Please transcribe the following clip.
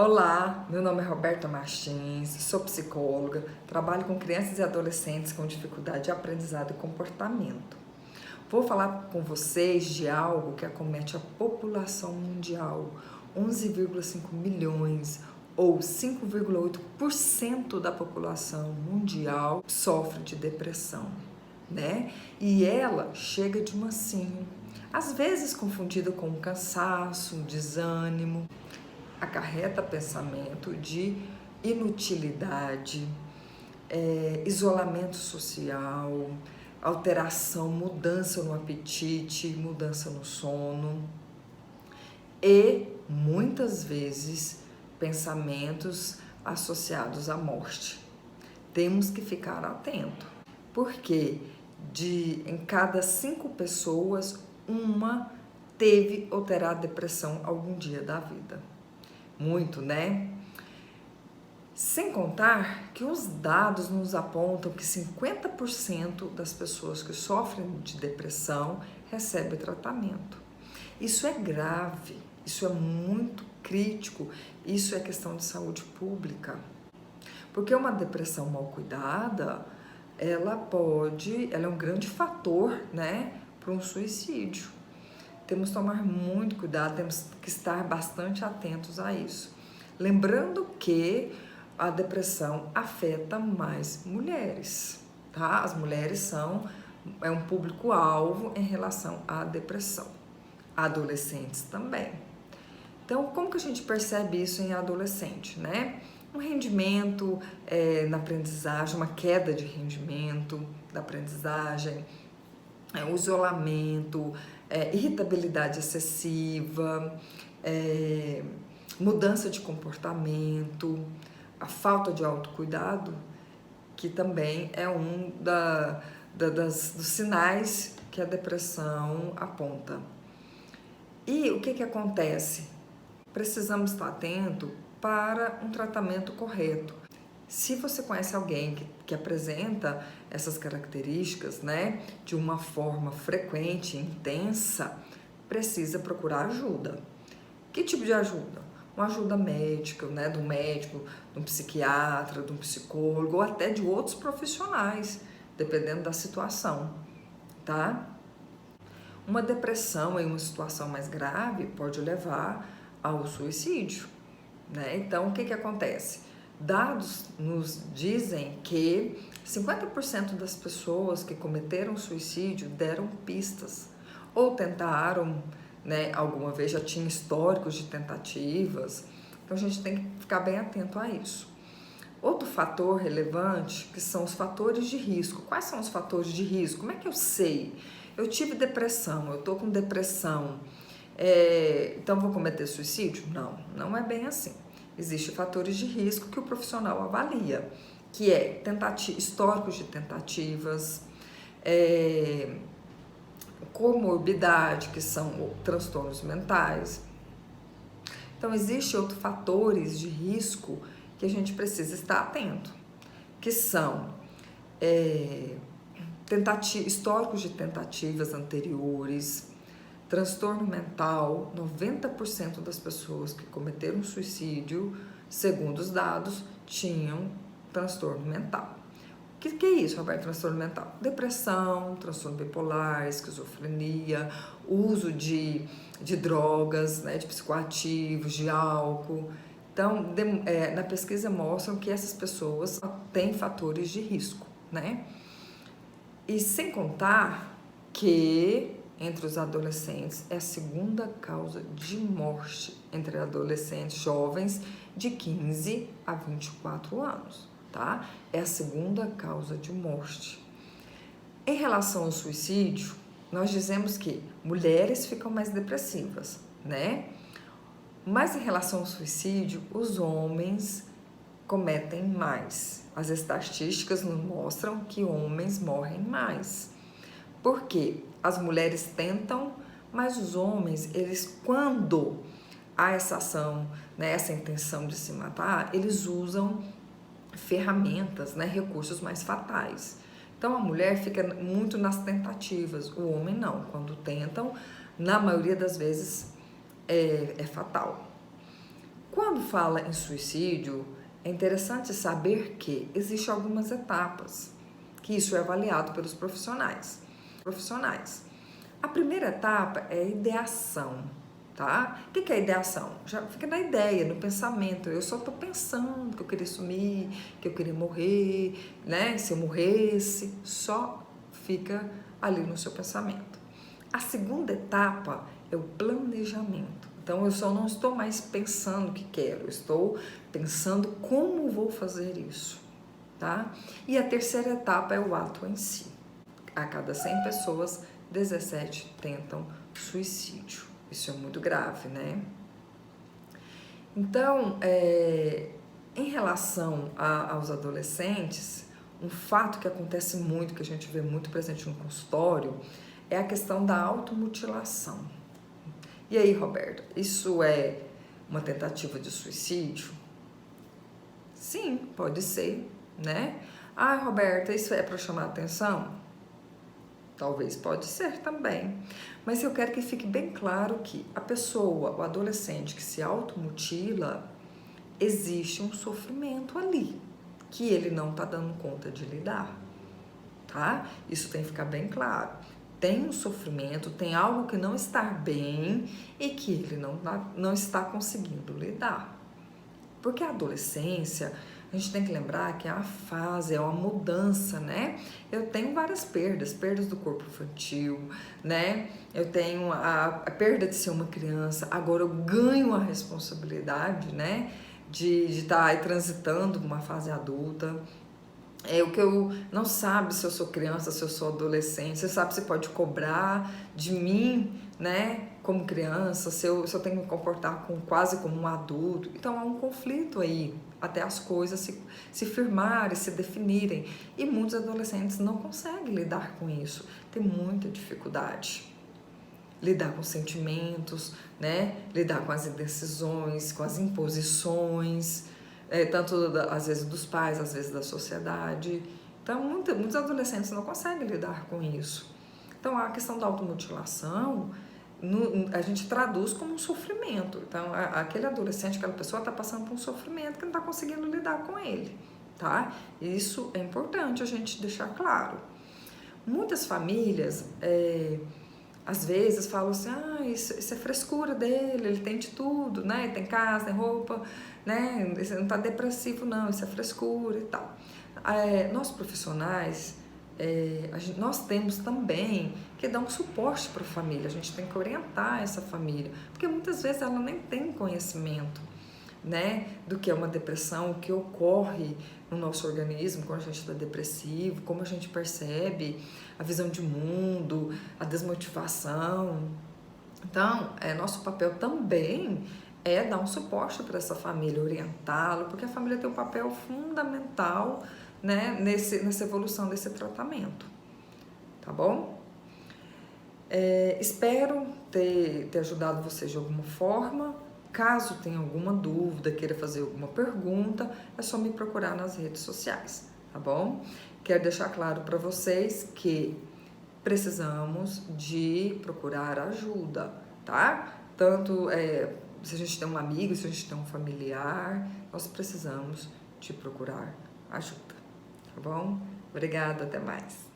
Olá, meu nome é Roberta Martins, sou psicóloga, trabalho com crianças e adolescentes com dificuldade de aprendizado e comportamento. Vou falar com vocês de algo que acomete a população mundial, 11,5 milhões ou 5,8% da população mundial sofre de depressão, né? E ela chega de mansinho, às vezes confundida com cansaço, desânimo, acarreta pensamento de inutilidade, isolamento social, alteração, mudança no apetite, mudança no sono e, muitas vezes, pensamentos associados à morte. Temos que ficar atento, porque em cada 5 pessoas, uma teve ou terá depressão algum dia da vida. Muito, né? Sem contar que os dados nos apontam que 50% das pessoas que sofrem de depressão recebem tratamento. Isso é grave, isso é muito crítico, isso é questão de saúde pública. Porque uma depressão mal cuidada, ela é um grande fator, né, para um suicídio. Temos que tomar muito cuidado, temos que estar bastante atentos a isso. Lembrando que a depressão afeta mais mulheres, tá? As mulheres é um público-alvo em relação à depressão. Adolescentes também. Então, como que a gente percebe isso em adolescente, né? Um rendimento na aprendizagem, uma queda de rendimento da aprendizagem, o isolamento, irritabilidade excessiva, mudança de comportamento, a falta de autocuidado, que também é um dos sinais que a depressão aponta. E o que acontece? Precisamos estar atento para um tratamento correto. Se você conhece alguém que apresenta essas características, né, de uma forma frequente, intensa, precisa procurar ajuda. Que tipo de ajuda? Uma ajuda médica, né, do médico, de um psiquiatra, de um psicólogo ou até de outros profissionais, dependendo da situação, tá? Uma depressão em uma situação mais grave pode levar ao suicídio, né? Então, o que acontece? Dados nos dizem que 50% das pessoas que cometeram suicídio deram pistas ou tentaram, né, alguma vez, já tinha históricos de tentativas. Então a gente tem que ficar bem atento a isso. Outro fator relevante, que são os fatores de risco. Quais são os fatores de risco? Como é que eu sei? Eu tive depressão, eu tô com depressão, então vou cometer suicídio? Não, não é bem assim. Existem fatores de risco que o profissional avalia, que é históricos de tentativas, comorbidade, que são transtornos mentais. Então, existem outros fatores de risco que a gente precisa estar atento, que são históricos de tentativas anteriores, transtorno mental. 90% das pessoas que cometeram suicídio, segundo os dados, tinham transtorno mental. O que é isso, Roberto? Transtorno mental? Depressão, transtorno bipolar, esquizofrenia, uso de drogas, né, de psicoativos, de álcool. Então, na pesquisa mostram que essas pessoas têm fatores de risco, né? E sem contar que entre os adolescentes é a segunda causa de morte entre adolescentes jovens de 15 a 24 anos, tá? É a segunda causa de morte. Em relação ao suicídio, nós dizemos que mulheres ficam mais depressivas, né? Mas em relação ao suicídio, os homens cometem mais. As estatísticas nos mostram que homens morrem mais. Por quê? As mulheres tentam, mas os homens, quando há essa ação, né, essa intenção de se matar, eles usam ferramentas, né, recursos mais fatais. Então a mulher fica muito nas tentativas, o homem não. Quando tentam, na maioria das vezes é fatal. Quando fala em suicídio, é interessante saber que existem algumas etapas, que isso é avaliado pelos profissionais. A primeira etapa é a ideação, tá? O que é a ideação? Já fica na ideia, no pensamento. Eu só estou pensando que eu queria sumir, que eu queria morrer, né? Se eu morresse, só fica ali no seu pensamento. A segunda etapa é o planejamento. Então, eu só não estou mais pensando o que quero, eu estou pensando como vou fazer isso, tá? E a terceira etapa é o ato em si. A cada 100 pessoas, 17 tentam suicídio. Isso é muito grave, né? Então, em relação aos adolescentes, um fato que acontece muito, que a gente vê muito presente no consultório, é a questão da automutilação. E aí, Roberto, isso é uma tentativa de suicídio? Sim, pode ser, né? Ah, Roberta, isso é para chamar atenção? Talvez pode ser também. Mas eu quero que fique bem claro que a pessoa, o adolescente que se automutila, existe um sofrimento ali, que ele não está dando conta de lidar, tá? Isso tem que ficar bem claro. Tem um sofrimento, tem algo que não está bem e que ele não está conseguindo lidar. Porque a adolescência, a gente tem que lembrar que é uma fase, é uma mudança, né? Eu tenho várias perdas do corpo infantil, né? Eu tenho a perda de ser uma criança, agora eu ganho a responsabilidade, né? De estar aí transitando numa fase adulta. O que eu não sabe se eu sou criança, se eu sou adolescente, você sabe se pode cobrar de mim, né, como criança, se eu tenho que me comportar quase como um adulto. Então há um conflito aí, até as coisas se firmarem, se definirem. E muitos adolescentes não conseguem lidar com isso, tem muita dificuldade. Lidar com sentimentos, né, lidar com as indecisões, com as imposições, tanto às vezes dos pais, às vezes da sociedade. Então, muitos adolescentes não conseguem lidar com isso. Então, a questão da automutilação, a gente traduz como um sofrimento. Então, aquele adolescente, aquela pessoa está passando por um sofrimento que não está conseguindo lidar com ele, tá? Isso é importante a gente deixar claro. Muitas famílias, às vezes, falam assim, isso é frescura dele, ele tem de tudo, né? Ele tem casa, tem roupa, né? Ele não está depressivo, não, isso é frescura e tal. Nós profissionais, nós temos também que dar um suporte para a família, a gente tem que orientar essa família, porque muitas vezes ela nem tem conhecimento, né, do que é uma depressão, o que ocorre no nosso organismo quando a gente está depressivo, como a gente percebe a visão de mundo, a desmotivação. Então, nosso papel também é dar um suporte para essa família, orientá-lo, porque a família tem um papel fundamental, né, nessa evolução desse tratamento, tá bom? Espero ter ajudado vocês de alguma forma. Caso tenha alguma dúvida, queira fazer alguma pergunta, é só me procurar nas redes sociais, tá bom? Quero deixar claro para vocês que precisamos de procurar ajuda, tá? Tanto se a gente tem um amigo, se a gente tem um familiar, nós precisamos de procurar ajuda, tá bom? Obrigada, até mais.